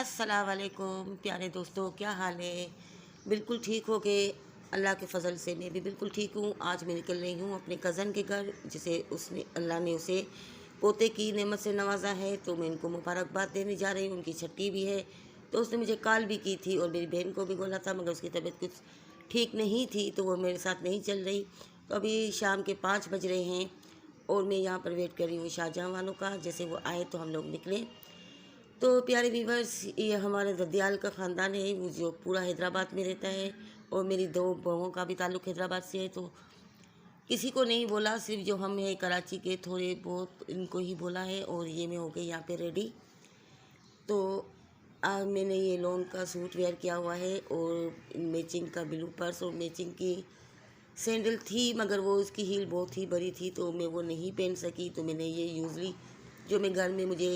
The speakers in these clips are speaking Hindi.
अस्सलाम वालेकुम प्यारे दोस्तों, क्या हाल है। बिल्कुल ठीक हो गए अल्लाह के फ़ज़ल से। मैं भी बिल्कुल ठीक हूँ। आज मैं निकल रही हूँ अपने कज़न के घर, जिसे उसने अल्लाह ने उसे पोते की नेमत से नवाजा है, तो मैं उनको मुबारकबाद देने जा रही हूँ। उनकी छठी भी है, तो उसने मुझे कॉल भी की थी और मेरी बहन को भी बोला था, मगर उसकी तबीयत कुछ ठीक नहीं थी, तो वो मेरे साथ नहीं चल रही। तो अभी शाम के 5 बज रहे हैं और मैं यहाँ पर वेट कर रही हूँ शाहजहाँ वालों का। जैसे वो आए तो हम लोग निकले। तो प्यारे व्यूवर्स, ये हमारे ददियाल का ख़ानदान है, वो जो पूरा हैदराबाद में रहता है, और मेरी 2 बहुओं का भी ताल्लुक़ हैदराबाद से है। तो किसी को नहीं बोला, सिर्फ जो हम हैं कराची के थोड़े बहुत इनको ही बोला है। और ये मैं हो गई यहाँ पे रेडी। तो आज मैंने ये लॉन का सूट वेयर किया हुआ है और मैचिंग का ब्लू पर्स और मैचिंग की सैंडल थी, मगर वो उसकी हील बहुत ही बड़ी थी, तो मैं वो नहीं पहन सकी। तो मैंने ये यूज़ली जो मैं घर में मुझे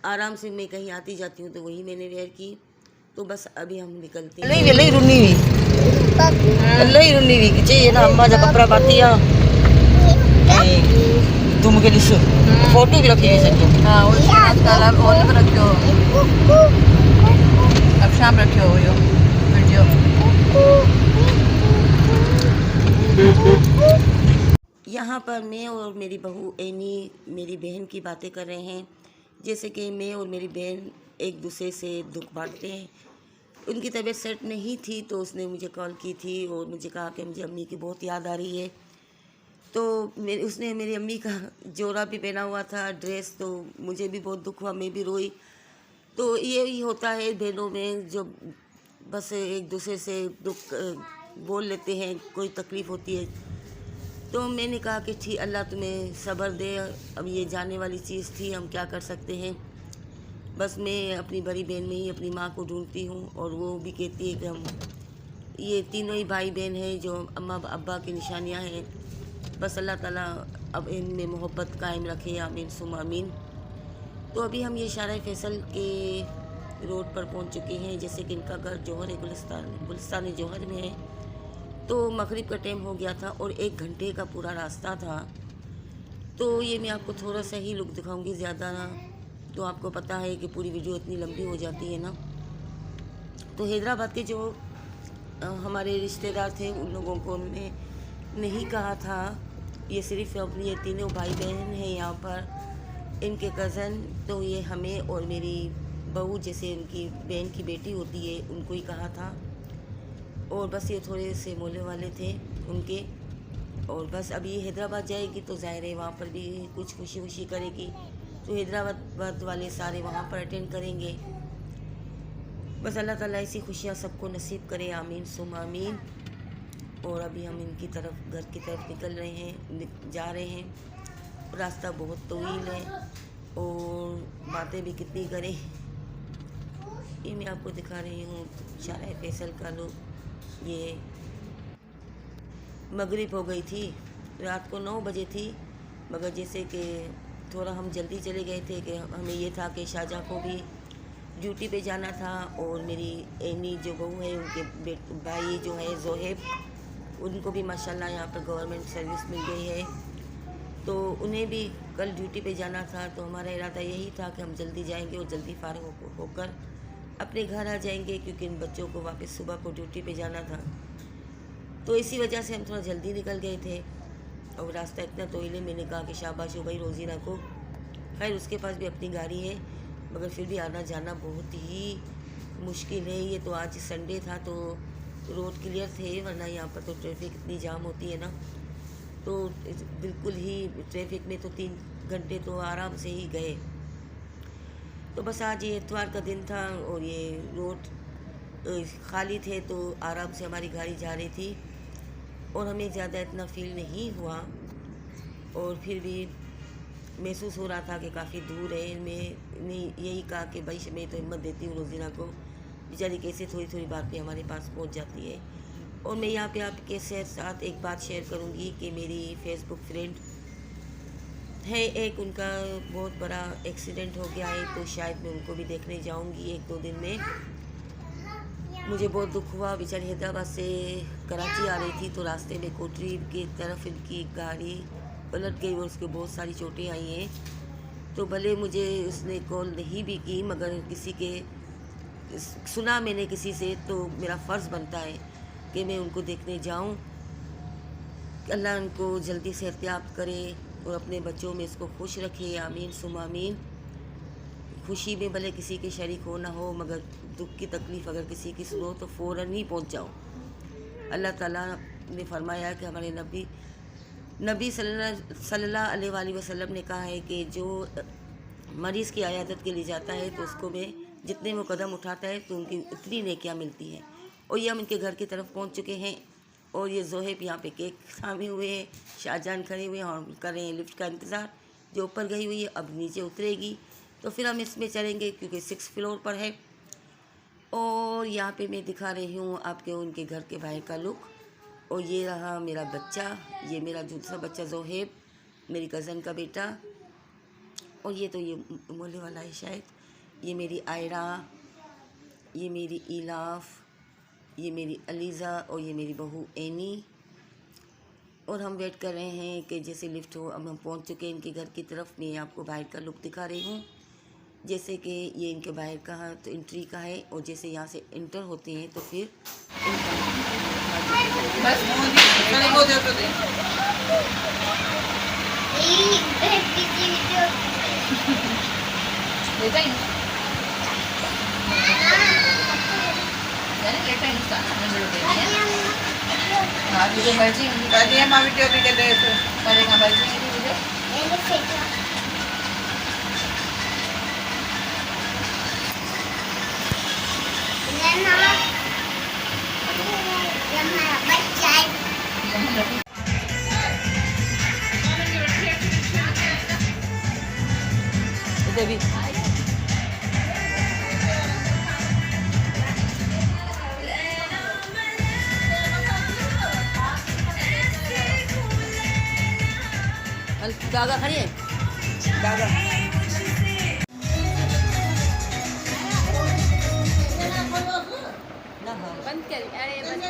आराम से मैं कहीं आती जाती हूँ, तो वही मैंने वेयर की। तो बस अभी हम निकलते हैं। लई रुन्नी हुई किचे ये ना अम्मा जब कपड़ा पाती है तुम के लिए फोटो भी रखी है सर। हाँ वो ताला और भी रखियो, अब शाम रखियो यो वीडियो। यहाँ पर मैं और मेरी बहू एनी मेरी बहन की बातें कर रहे हैं, जैसे कि मैं और मेरी बहन एक दूसरे से दुख बांटते हैं। उनकी तबीयत सेट नहीं थी, तो उसने मुझे कॉल की थी और मुझे कहा कि मुझे अम्मी की बहुत याद आ रही है। तो उसने मेरी अम्मी का जोड़ा भी पहना हुआ था, ड्रेस, तो मुझे भी बहुत दुख हुआ, मैं भी रोई। तो ये ही होता है बहनों में, जो बस एक दूसरे से दुख बोल लेते हैं, कोई तकलीफ़ होती है। तो मैंने कहा कि ठीक, अल्लाह तुम्हें सब्र दे, अब ये जाने वाली चीज़ थी, हम क्या कर सकते हैं। बस मैं अपनी बड़ी बहन में ही अपनी माँ को ढूंढती हूँ, और वो भी कहती है कि हम ये तीनों ही भाई बहन हैं जो अम्मा अब्बा की निशानियाँ हैं। बस अल्लाह ताला अब इनमें मोहब्बत कायम रखे, आमीन सुम आमीन। तो अभी हम ये शारा फैसल के रोड पर पहुँच चुके हैं, जैसे कि इनका घर जौहर गुलिस्तान जौहर में है। तो मगरिब का टाइम हो गया था और 1 घंटे का पूरा रास्ता था। तो ये मैं आपको थोड़ा सा ही लुक दिखाऊंगी, ज़्यादा ना, तो आपको पता है कि पूरी वीडियो इतनी लंबी हो जाती है ना। तो हैदराबाद के जो हमारे रिश्तेदार थे, उन लोगों को उन्होंने नहीं कहा था, ये सिर्फ अपनी ये तीनों भाई बहन हैं यहाँ पर, इनके कज़न। तो ये हमें और मेरी बहू, जैसे उनकी बहन की बेटी होती है, उनको ही कहा था। और बस ये थोड़े से मोहल्ले वाले थे उनके। और बस अभी हैदराबाद जाएगी तो ज़ाहिर है वहाँ पर भी कुछ खुशी वुशी करेगी, तो हैदराबाद वाले सारे वहाँ पर अटेंड करेंगे। बस अल्लाह ताला ऐसी खुशियाँ सबको नसीब करे, आमीन सुम आमीन। और अभी हम इनकी तरफ, घर की तरफ निकल रहे हैं, जा रहे हैं। रास्ता बहुत तवील है और बातें भी कितनी करें। ये मैं आपको दिखा रही हूँ शारा फैसल का लोग। ये मगरिब हो गई थी, रात को 9 बजे थी, मगर जैसे कि थोड़ा हम जल्दी चले गए थे कि हमें ये था कि शाहजहाँ को भी ड्यूटी पे जाना था, और मेरी एनी जो बहू है, उनके भाई जो है जोहेब, उनको भी माशाल्लाह यहाँ पर गवर्नमेंट सर्विस मिल गई है, तो उन्हें भी कल ड्यूटी पे जाना था। तो हमारा इरादा यही था कि हम जल्दी जाएंगे और जल्दी फारिग होकर अपने घर आ जाएंगे, क्योंकि इन बच्चों को वापस सुबह को ड्यूटी पे जाना था। तो इसी वजह से हम थोड़ा जल्दी निकल गए थे। और रास्ता इतना तवील है, मैंने कहा कि शाबाश हो भाई रोज़ीना को। खैर उसके पास भी अपनी गाड़ी है, मगर फिर भी आना जाना बहुत ही मुश्किल है। ये तो आज संडे था तो रोड क्लियर थे, वरना यहाँ पर तो ट्रैफिक इतनी जाम होती है ना, तो बिल्कुल ही ट्रैफिक में तो 3 घंटे तो आराम से ही गए। तो बस आज ये इतवार का दिन था और ये रोड खाली थे, तो आराम से हमारी गाड़ी जा रही थी और हमें ज़्यादा इतना फील नहीं हुआ। और फिर भी महसूस हो रहा था कि काफ़ी दूर है। मैंने यही कहा कि भाई मैं तो हिम्मत देती हूँ रोज़ीना को, बेचारी कैसे थोड़ी थोड़ी बात पे हमारे पास पहुँच जाती है। और मैं यहाँ पे आपके साथ एक बात शेयर करूँगी कि मेरी फेसबुक फ्रेंड है एक, उनका बहुत बड़ा एक्सीडेंट हो गया है, तो शायद मैं उनको भी देखने जाऊँगी 1-2 दिन में। मुझे बहुत दुख हुआ, बेचारी हैदराबाद से कराची आ रही थी, तो रास्ते में कोटरी की तरफ इनकी गाड़ी पलट गई और उसके बहुत सारी चोटें आई हैं। तो भले मुझे उसने कॉल नहीं भी की, मगर किसी के सुना मैंने किसी से, तो मेरा फ़र्ज़ बनता है कि मैं उनको देखने जाऊं। अल्लाह उनको जल्दी से सेहतयाब करे और अपने बच्चों में इसको खुश रखे। आमीन सुम आमीन। खुशी में भले किसी के शरीक हो ना हो, मगर दुख की तकलीफ़ अगर किसी की सुनो तो फ़ौरन ही पहुंच जाओ। अल्लाह ताला ने फरमाया कि हमारे नबी सल्लल्लाहु अलैहि वसल्लम ने कहा है कि जो मरीज़ की आयादत के लिए जाता है तो उसको में जितने वो कदम उठाता है तो उनकी उतनी नेकियां मिलती हैं। और ये हम इनके घर की तरफ पहुंच चुके हैं और ये ज़ोहेब यहाँ पे केक थामे हुए हैं, शाहजहान खड़े हुए हैं और कर रहे हैं लिफ्ट का इंतज़ार। जो ऊपर गई हुई है अब नीचे उतरेगी तो फिर हम इसमें चलेंगे क्योंकि 6 फ्लोर पर है। और यहाँ पे मैं दिखा रही हूँ आपके उनके घर के बाहर का लुक। और ये रहा मेरा बच्चा, ये मेरा दूसरा बच्चा ज़ोहेब, मेरी कज़न का बेटा। और ये तो ये मोले वाला है शायद। ये मेरी आयरा, ये मेरी इलाफ, ये मेरी अलीज़ा और ये मेरी बहू एनी। और हम वेट कर रहे हैं कि जैसे लिफ्ट हो। अब हम पहुंच चुके हैं इनके घर की तरफ। मैं आपको बाहर का लुक दिखा रही हूँ। जैसे कि ये इनके बाहर का है तो एंट्री का है, और जैसे यहाँ से इंटर होते हैं तो फिर बस वो दे तो दे। लेता ही यानी लेता ही इंसान नंबर दे ना वीडियो बची करिए मां वीडियो भी के दे तो करेगा बची वीडियो इधर भी दागा खड़ी है दागा। बंद कर अरे बंद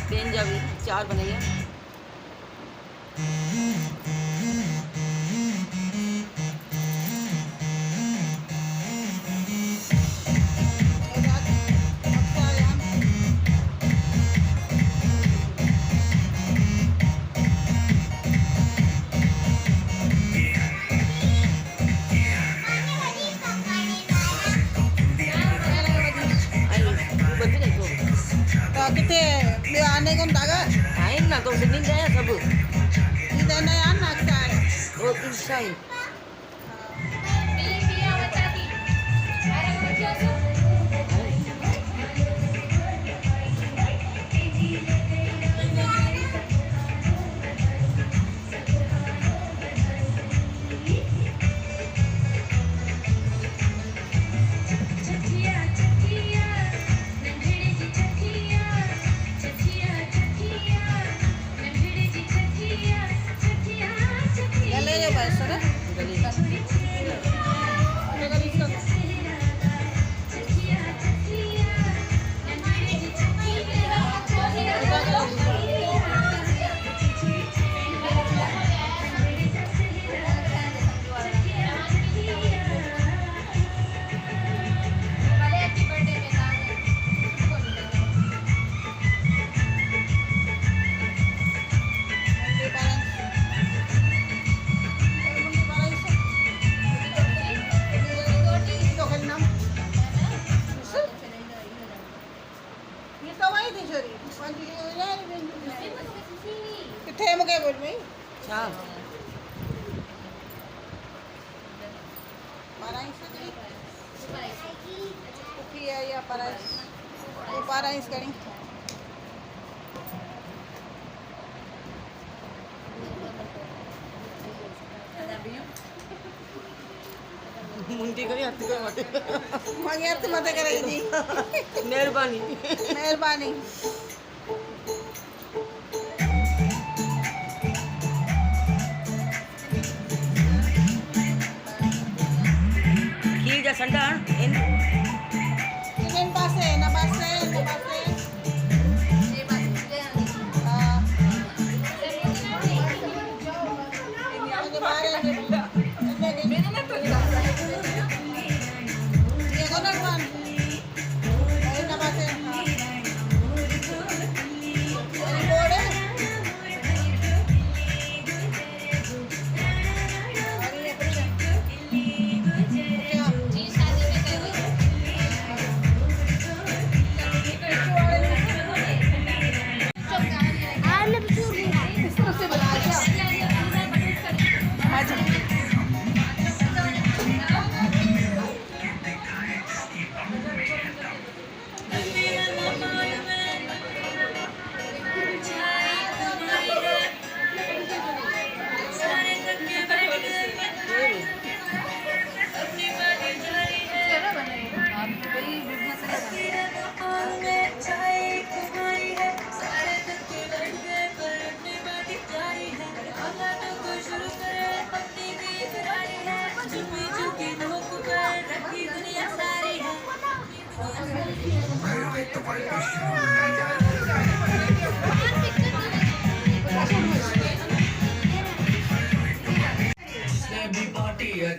पेंजाबी 4 बनाइए। Kita dia aneh kan tak kan? Kain lah kau senin dah sabu. Kita naik anak kan? Oh insai. Kita mau kayak boleh? Ciao. Marah ini. Oke ya. para is getting. मुंडी करी हाथ कर मत मगर तो मत करेगी मेहरबानी मेहरबानी खीर जा संडा इन nabase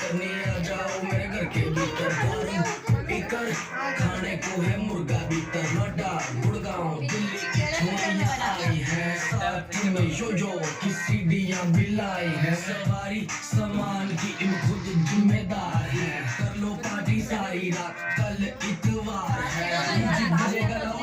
करने आ जाओ मेरे घर के भीतर पीकर खाने को है मुर्गा भीतर नोएडा गुड़गांव दिल्ली छुट्टियां आई है साथ में यो की सीढ़ियां बिलाई है सवारी सामान की इन खुद जिम्मेदार है कर लो पार्टी सारी रात कल इतवार है बजेगा लो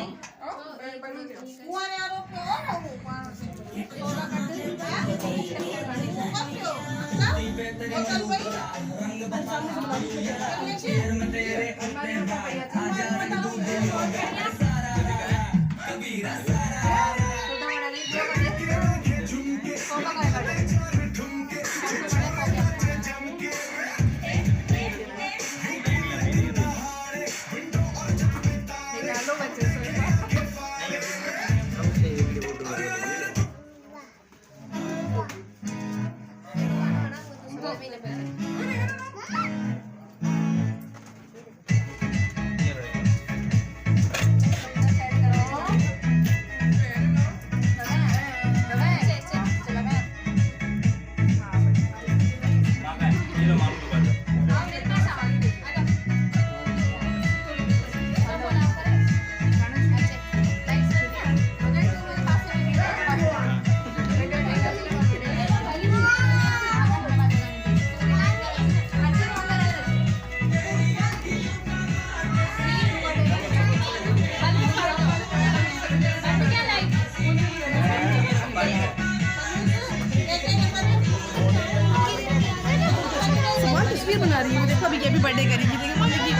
तस्वीर बना रही हूँ देखो अभी हैप्पी बर्थडे करेगी देखो मम्मी की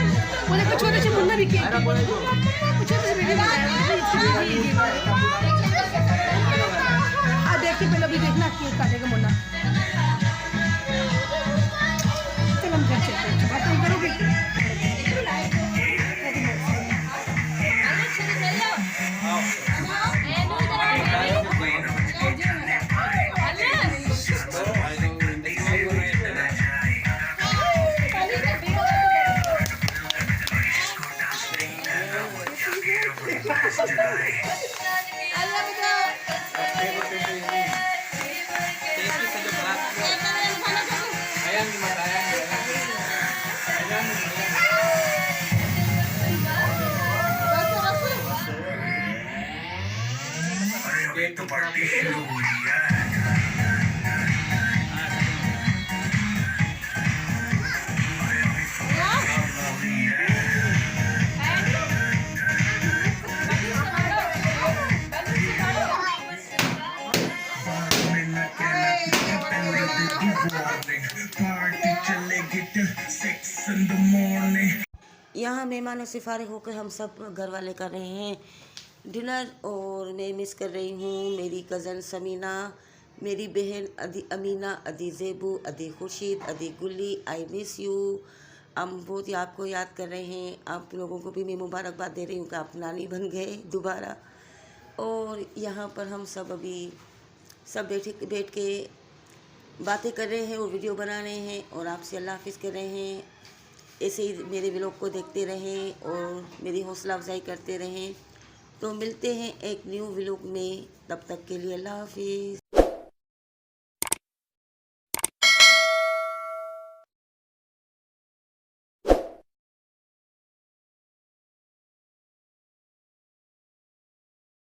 वो देखो छोटे से मुन्ना भी केक छोटे से वीडियो देखिए पहले अभी देखना केक काटेगा मुन्ना चलो हम घर चलते हैं बात नहीं करोगे तो पार्टी शुरू हुई है यहाँ मेहमानों से फारिग होकर हम सब घर वाले कर रहे हैं डिनर। और मैं मिस कर रही हूँ मेरी कज़न समीना, मेरी बहन अमीना, अदी ज़ेबू, अदी खुर्शीद, अदी गुल्ली। I miss you. हम बहुत ही आपको याद कर रहे हैं। आप लोगों को भी मैं मुबारकबाद दे रही हूँ कि आप नानी बन गए दोबारा। और यहाँ पर हम सब अभी सब बैठ के बातें कर रहे हैं और वीडियो बना रहे हैं और आपसे अल्लाह हाफ़िज़ कर रहे हैं। ऐसे ही मेरे व्लॉग को देखते रहें और मेरी हौसला अफजाई करते रहें। तो मिलते हैं एक न्यू व्लॉग में, तब तक के लिए अल्लाह हाफ़िज़।